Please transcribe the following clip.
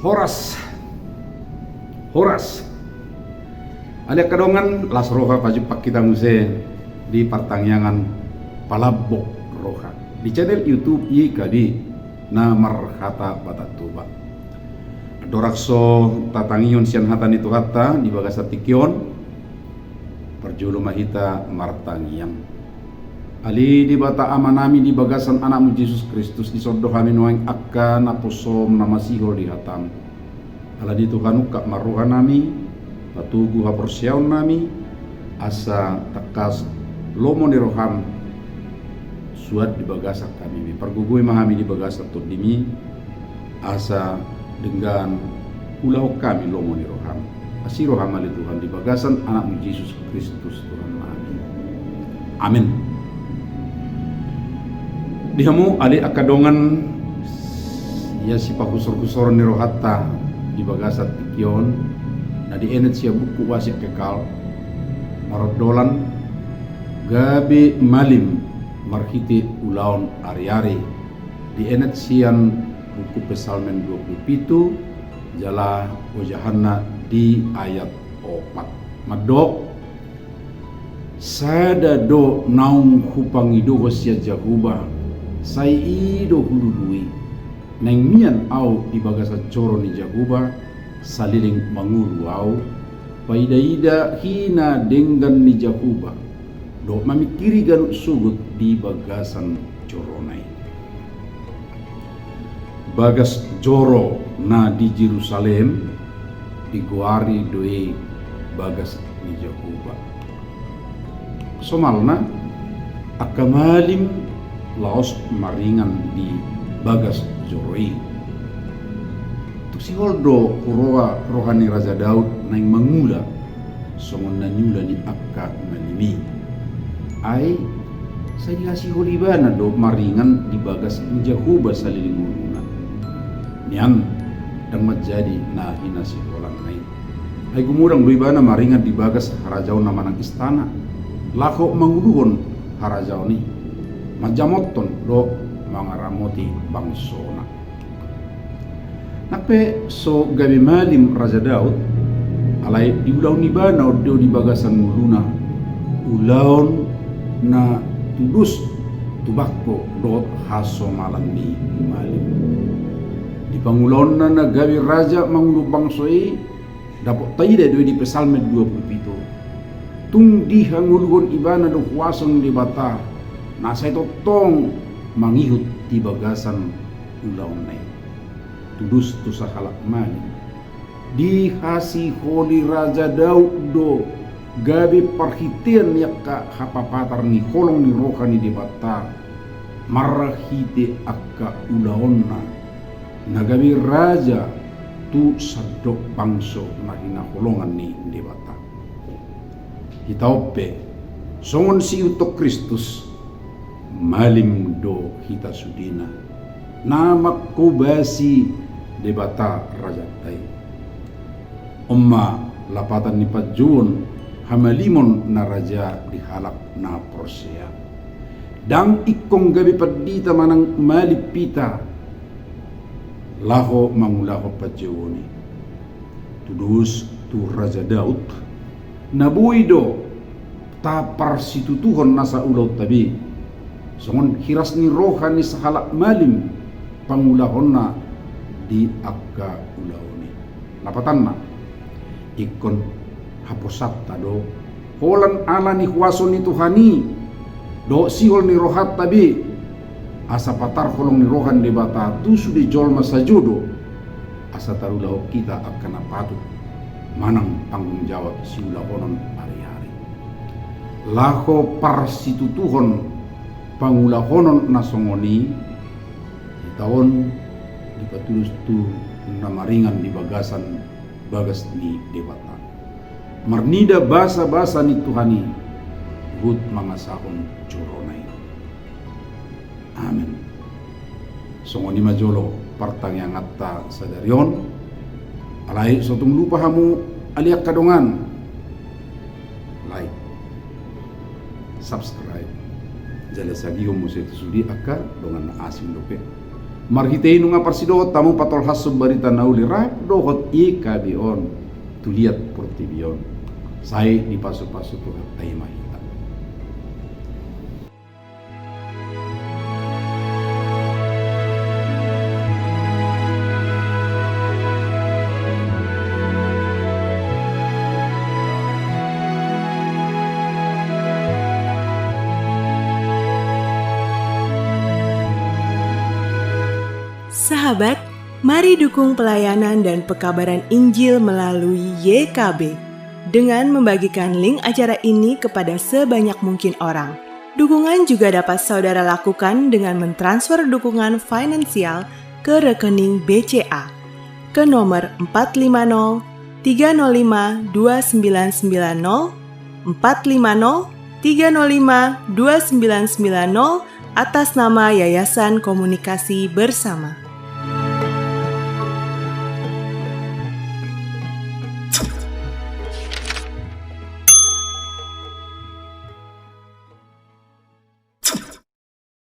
Horas ada kadongan las roha pajupak kita muse di pertanyaan palabok roha di channel YouTube ika di na marhata batatuba dorakso tatangion sian hata itu hata di bagasa tikion perjulu mahita martangiam ali di bata amanami di bagasan anakmu Yesus Kristus di sodohami noeng akan aposom nama sihol di hatam ala di Tuhan ukak maruhan nami patugu haporsiaon nami asa takas lomo ni roham suat di bagasak kami pergugui mahami di bagasak tu dimi asa dengan pulau kami lomo ni roham asi roham ali Tuhan di bagasan anakmu Yesus Kristus Tuhan kami amin. Dihamu ali akadongan ya si pahusor-husor ni rohata di bagasat tikion na di enet siya buku wasik kekal marodolan gabi malim marhiti ulaon ari-ari di enet sian buku pesalmen 27 jala wajahanna di ayat 4 madok sada do naung hupangido hosya jahuba sai ido hulului neng mian au di bagasa coro ni jahuba saliling mangulu au paida-ida hina denggan ni jahuba do mamikiri ganut sugut di bagasan coronai bagas joro na di Jerusalem di guari doe bagas ni jahuba somalna akamalim laos maringan di bagas joroi si holdo kuroa rohani Raja Daud naing mangula songon nanyula ni akka manimi ai saya dikasih holibana do maringan di bagas jahuba saliling muluna nian dan menjadi nahina si holang naik ai gumurang doibana maringan di bagas harajau nama nang istana lako manguluhon harajau ni majamoton do mangaramoti bangsona nape so gabi malim Raja Daud alai di ulaun ni bana do di bagasan muluna ulaun na tudus tubakko do haso malam ni malim di pangulaun na gabi raja mangulu bangsoi dapot taide do di pesalmen 27 tung di hangulugon ibana do kuasong di bata nasay totong mangihut di bagasan ulaun nai tudus tu sahalak mani di hasi holi Raja Daud do gabi parhitian yakka hapapatar ni holong ni rohani di bata marahite akka ulaonna nagabi raja tu sadok bangso na hinaholongan ni di bata hitaupe songon si utok Kristus malim do hita sudina namak kubasi debata Raja Tai Umma lapatan ni Pajun hamalimon na raja dihalak na Persia dang ikong gabi padita manang malipita laho mangulaho Pajuni tudus tu Raja Daud nabuido tapar situtuhon nasa ulaw tabi songon hiras ni rohani sahalak malim pangulahon na di akka ulauni lapatan na ikon haposat do holan ala ni huaso ni Tuhani do sihol ni rohat tabi asa patar holong ni rohan di bata tu sudi jol masajudo asa tarulah kita akan patut manang tanggung jawab si ulahonon hari-hari laho parsitutuhon pangulahonon nasongoni di tahun dipatulus tu namaringan di bagasan bagas ni debata marnida basa-basa ni Tuhani hut mangasahon coronai amin songoni majolo partang yang atta sadarion alai sotung lupa hamu aliak kadongan like subscribe jala sagi homo setu sudi akka dongan asim dope Marhitei nunga parsidohot tamu patol hasub barita nauli rap dohot ika bion tuliat portibion. Sai di pasu-pasu Tuhan ai mahita. Sahabat, mari dukung pelayanan dan pekabaran Injil melalui YKB dengan membagikan link acara ini kepada sebanyak mungkin orang. Dukungan juga dapat saudara lakukan dengan mentransfer dukungan finansial ke rekening BCA ke nomor 450 305 2990 450 305 2990 atas nama Yayasan Komunikasi Bersama.